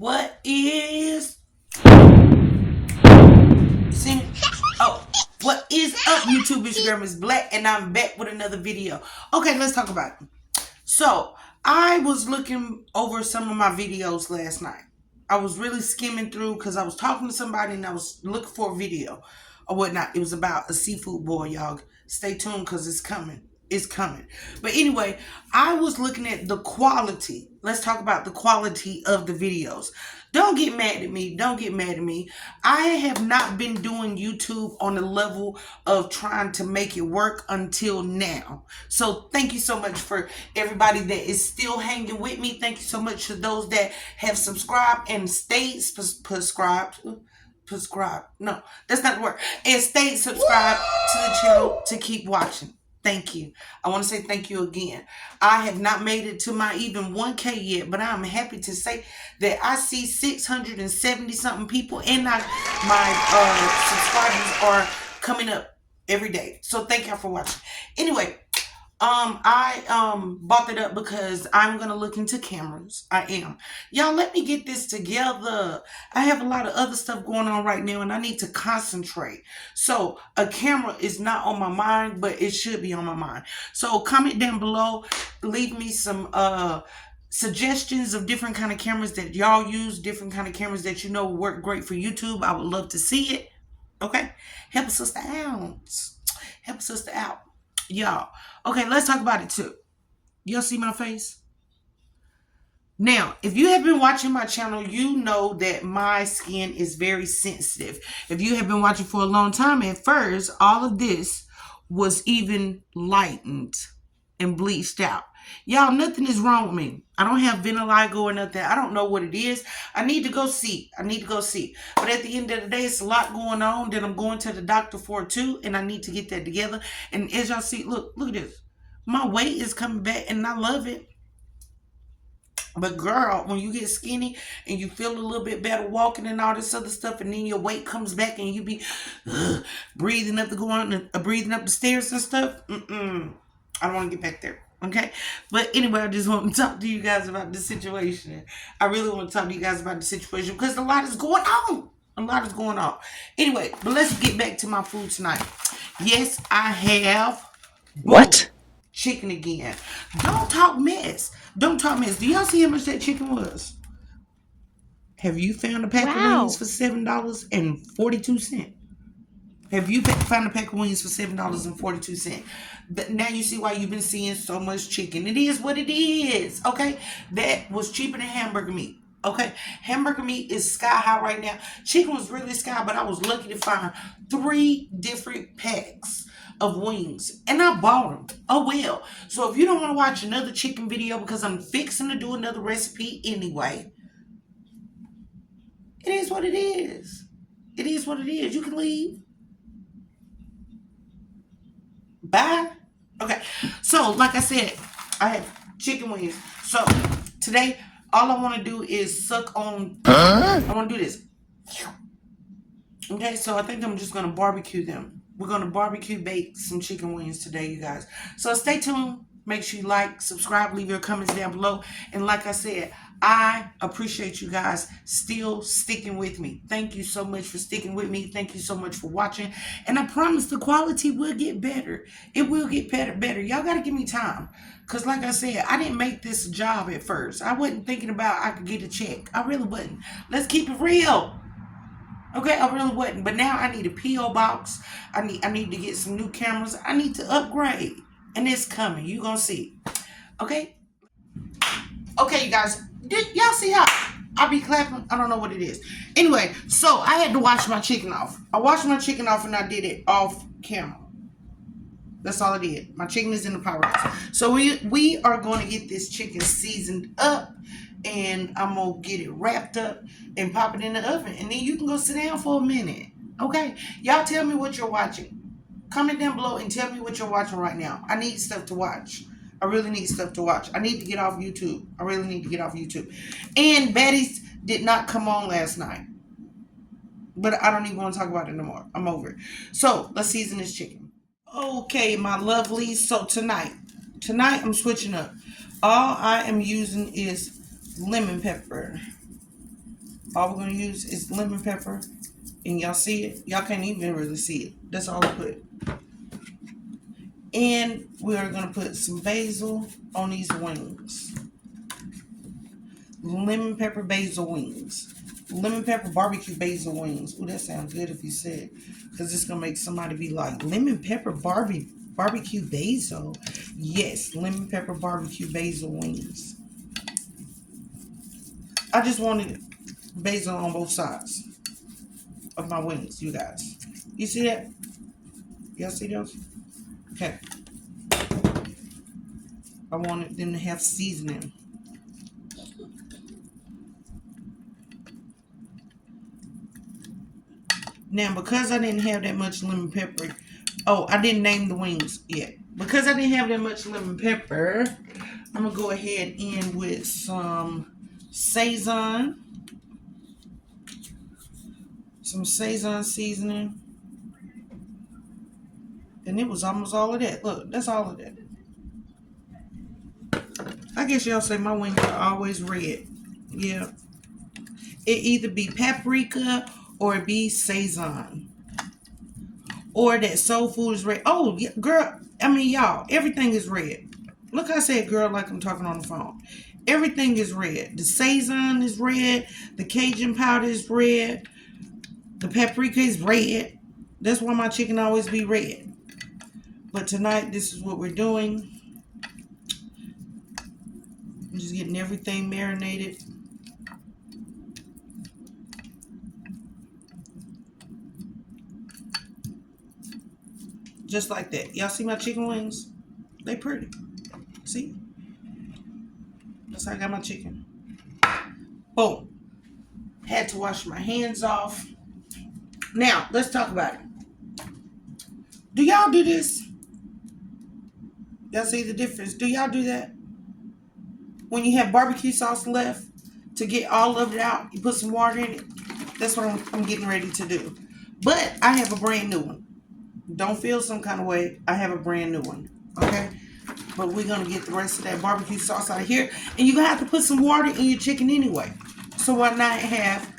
What is see? Oh, what is up, YouTube? It's your girl Miss Black, and I'm back with another video. Okay, let's talk about it. So I was looking over some of my videos last night. I was really skimming through because I was talking to somebody and I was looking for a video or whatnot. It was about a seafood boil, y'all. Stay tuned because it's coming. It's coming. But anyway, I was looking at the quality. Let's talk about the quality of the videos. Don't get mad at me. Don't get mad at me. I have not been doing YouTube on the level of trying to make it work until now. So thank you so much for everybody that is still hanging with me. Thank you so much to those that have subscribed and stayed subscribed. No, that's not the word. And stayed subscribed to the channel to keep watching. Thank you. I want to say thank you again. I have not made it to my even 1K yet, but I'm happy to say that I see 670 something people and my subscribers are coming up every day. So thank y'all for watching. Anyway, I bought it up because I'm gonna look into cameras. I am. Y'all, let me get this together. I have a lot of other stuff going on right now and I need to concentrate. So a camera is not on my mind, but it should be on my mind. So comment down below, leave me some suggestions of different kind of cameras that y'all use, different kind of cameras that you know work great for YouTube. I would love to see it. Okay? Help a sister out. Help a sister out. Y'all. Okay, let's talk about it too. Y'all see my face? Now, if you have been watching my channel, you know that my skin is very sensitive. If you have been watching for a long time, at first, all of this was even lightened and bleached out. Y'all, nothing is wrong with me. I don't have vitiligo or nothing. I don't know what it is. I need to go see. But at the end of the day, it's a lot going on that I'm going to the doctor for too. And I need to get that together. And as y'all see, look at this. My weight is coming back and I love it. But girl, when you get skinny and you feel a little bit better walking and all this other stuff, and then your weight comes back and you be breathing up the stairs and stuff. I don't want to get back there. Okay, but anyway, I just want to talk to you guys about the situation. I really want to talk to you guys about the situation because a lot is going on. Anyway, but let's get back to my food tonight. Yes, I have What? Chicken again. Don't talk mess. Do y'all see how much that chicken was? Have you found a pack of wings for $7.42? Have you found a pack of wings for $7.42? Now you see why you've been seeing so much chicken. It is what it is, okay? That was cheaper than hamburger meat, okay? Hamburger meat is sky high right now. Chicken was really sky, but I was lucky to find 3 different packs of wings, and I bought them. Oh well. So if you don't want to watch another chicken video because I'm fixing to do another recipe anyway, it is what it is. It is what it is. You can leave. Bye. Okay, so like I said, I have chicken wings. So today, all I want to do is suck on. I want to do this. Okay, so I think I'm just going to barbecue them. We're going to barbecue bake some chicken wings today, you guys. So stay tuned. Make sure you like, subscribe, leave your comments down below. And like I said, I appreciate you guys still sticking with me. Thank you so much for sticking with me. Thank you so much for watching. And I promise the quality will get better. It will get better. Y'all got to give me time. Because like I said, I didn't make this a job at first. I wasn't thinking about I could get a check. I really wasn't. Let's keep it real. Okay, I really wasn't. But now I need a P.O. box. I need to get some new cameras. I need to upgrade. And it's coming. You're going to see. Okay? Okay, you guys. Y'all see how I be clapping? I don't know what it is. Anyway, so I had to wash my chicken off. I washed my chicken off and I did it off camera. That's all I did. My chicken is in the power box. So we are going to get this chicken seasoned up. And I'm going to get it wrapped up and pop it in the oven. And then you can go sit down for a minute. Okay? Y'all tell me what you're watching. Comment down below and tell me what you're watching right now. I need stuff to watch. I really need stuff to watch. I need to get off YouTube. I really need to get off YouTube. And Betty's did not come on last night. But I don't even want to talk about it no more. I'm over it. So, let's season this chicken. Okay, my lovelies. So, tonight I'm switching up. All I am using is lemon pepper. All we're gonna use is lemon pepper, and y'all see it. Y'all can't even really see it. That's all I put. And we are gonna put some basil on these wings. Lemon pepper basil wings. Lemon pepper barbecue basil wings. Ooh, that sounds good if you said, because it's gonna make somebody be like, lemon pepper barbecue basil. Yes, lemon pepper barbecue basil wings. I just wanted basil on both sides of my wings, you guys. You see that? Y'all see those? Okay. I wanted them to have seasoning. Now, because I didn't have that much lemon pepper, I didn't name the wings yet. Because I didn't have that much lemon pepper, I'm going to go ahead in with some Sazon. Some Sazon seasoning. And it was almost all of that. Look, that's all of that. I guess y'all say my wings are always red. Yeah. It either be paprika or it be Sazon. Or that Soulfood is red. Oh, yeah, girl. I mean, y'all, everything is red. Look, I said girl like I'm talking on the phone. Everything is red. The Sazon is red. The Cajun powder is red. The paprika is red. That's why my chicken always be red. But tonight, this is what we're doing. I'm just getting everything marinated. Just like that. Y'all see my chicken wings? They pretty. See? That's how I got my chicken. Boom. Had to wash my hands off. Now, let's talk about it. Do y'all do this? Y'all see the difference? Do y'all do that? When you have barbecue sauce left, to get all of it out, you put some water in it. That's what I'm getting ready to do. But I have a brand new one. Don't feel some kind of way. I have a brand new one. Okay? But we're going to get the rest of that barbecue sauce out of here. And you're going to have to put some water in your chicken anyway. So why not have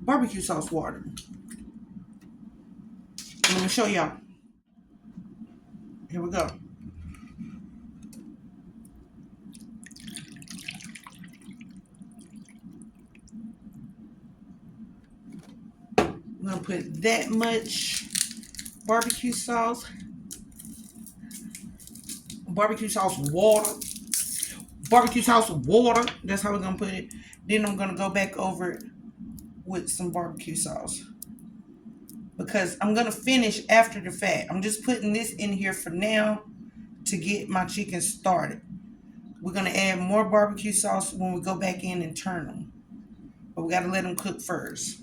barbecue sauce water? Let me show y'all. Here we go. I'm going to put that much barbecue sauce water. Barbecue sauce water. That's how we're going to put it. Then I'm going to go back over it with some barbecue sauce. Because I'm going to finish after the fact. I'm just putting this in here for now to get my chicken started. We're going to add more barbecue sauce when we go back in and turn them. But we got to let them cook first.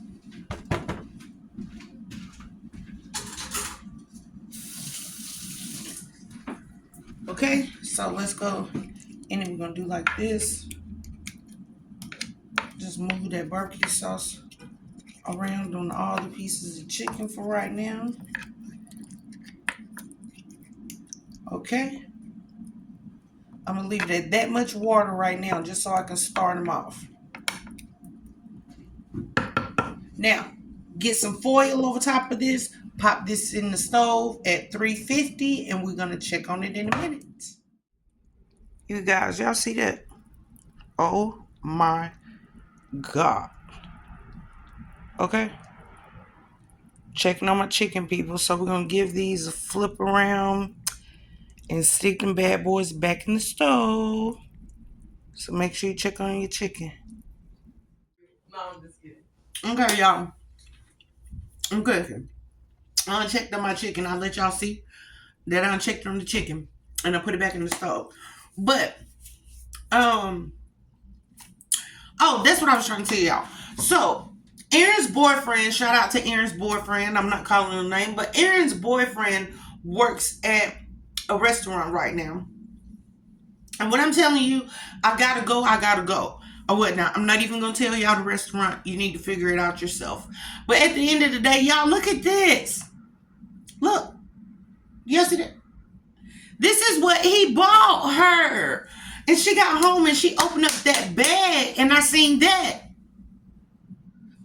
Okay, so let's go. And then we're going to do like this. Just move that barbecue sauce around on all the pieces of chicken for right now. Okay. I'm going to leave it at that much water right now just so I can start them off. Now, get some foil over top of this. Pop this in the stove at 350 and we're going to check on it in a minute. You guys, y'all see that? Oh my God. Okay. Checking on my chicken, people. So we're going to give these a flip around and stick them bad boys back in the stove. So make sure you check on your chicken. No, I'm just kidding. Okay, y'all. I'm cooking. I checked on my chicken. I'll let y'all see that I checked on the chicken. And I put it back in the stove. But, oh, that's what I was trying to tell y'all. So, Aaron's boyfriend, shout out to Aaron's boyfriend. I'm not calling him a name, but Aaron's boyfriend works at a restaurant right now. And when I'm telling you, I gotta go. Or whatnot. I'm not even gonna tell y'all the restaurant. You need to figure it out yourself. But at the end of the day, y'all, look at this. Look. You see that? This is what he bought her. And she got home and she opened up that bag and I seen that.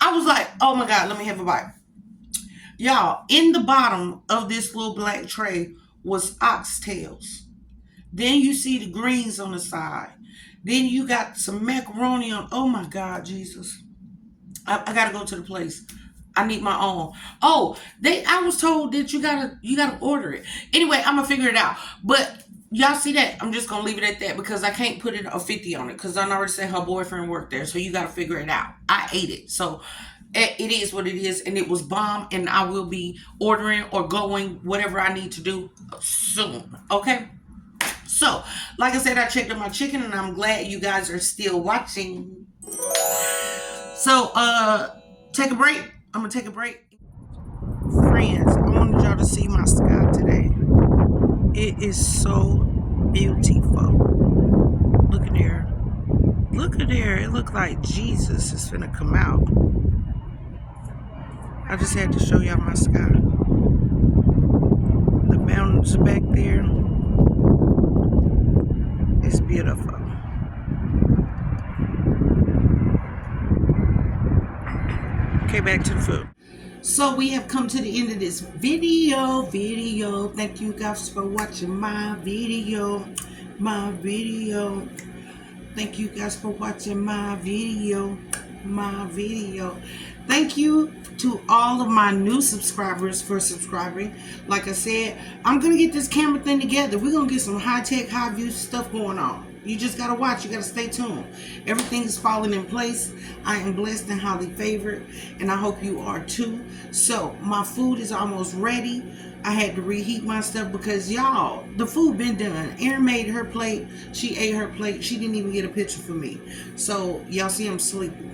I was like, oh my God, let me have a bite. Y'all, in the bottom of this little black tray was oxtails. Then you see the greens on the side. Then you got some macaroni on. Oh my God, Jesus. I gotta go to the place. I need my own. Oh, I was told that you gotta order it. Anyway, I'm gonna figure it out. But y'all see that? I'm just gonna leave it at that because I can't put a 50 on it because I already said her boyfriend worked there. So you gotta figure it out. I ate it. So it is what it is, and it was bomb, and I will be ordering or going whatever I need to do soon. Okay? So, like I said, I checked on my chicken and I'm glad you guys are still watching. So, take a break. I'm gonna take a break. Friends, I wanted y'all to see my sky today. It is so beautiful. Look at there. Look at there. It looked like Jesus is finna come out. I just had to show y'all my sky. The mountains back there. It's beautiful. Okay, back to the food. So we have come to the end of this video. Thank you guys for watching my video. Thank you guys for watching my video. Thank you to all of my new subscribers for subscribing. Like I said, I'm gonna get this camera thing together. We're gonna get some high-tech, high-view stuff going on. You just gotta watch. You gotta stay tuned. Everything is falling in place. I am blessed and highly favored, and I hope you are too. So my food is almost ready. I had to reheat my stuff because y'all, the food been done. Erin made her plate. She ate her plate. She didn't even get a picture for me. So y'all see I'm sleeping.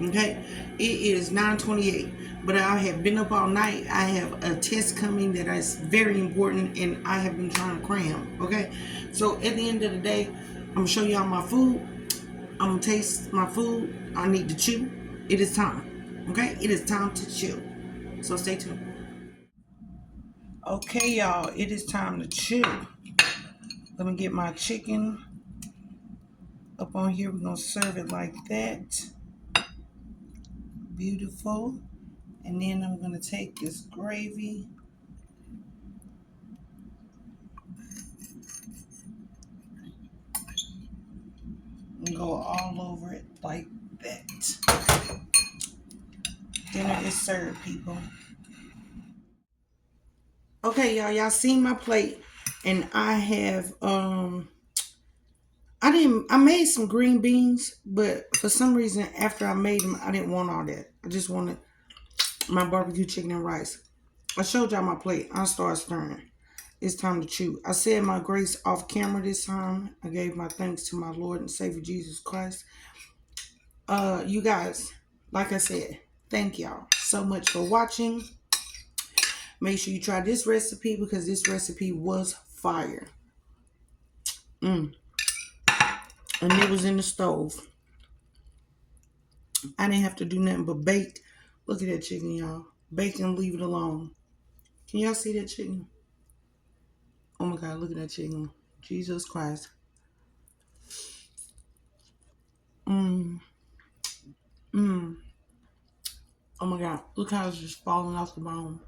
Okay, it is 9:28, but I have been up all night. I have a test coming that is very important, and I have been trying to cram. Okay, so at the end of the day, I'm gonna show y'all my food. I'm gonna taste my food. I need to chew. It is time. Okay, it is time to chew. So stay tuned. Okay, y'all, it is time to chew. Let me get my chicken up on here. We're gonna serve it like that. Beautiful. And then I'm going to take this gravy and go all over it like that. Dinner is served, people. Okay, y'all seen my plate, and I have I made some green beans, but for some reason after I made them, I didn't want all that. I just wanted my barbecue chicken and rice. I showed y'all my plate. I started stirring. It's time to chew. I said my grace off camera this time. I gave my thanks to my Lord and Savior Jesus Christ. You guys, like I said, thank y'all so much for watching. Make sure you try this recipe because this recipe was fire. And it was in the stove. I didn't have to do nothing but bake. Look at that chicken, y'all. Bake and leave it alone. Can y'all see that chicken? Oh my God, look at that chicken. Jesus Christ. Oh my God, look how it's just falling off the bone.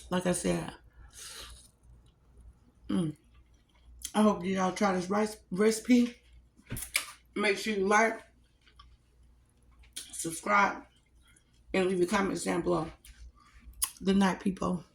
Like I said, I hope y'all try this recipe. Make sure you like, subscribe, and leave your comments down below. Good night, people.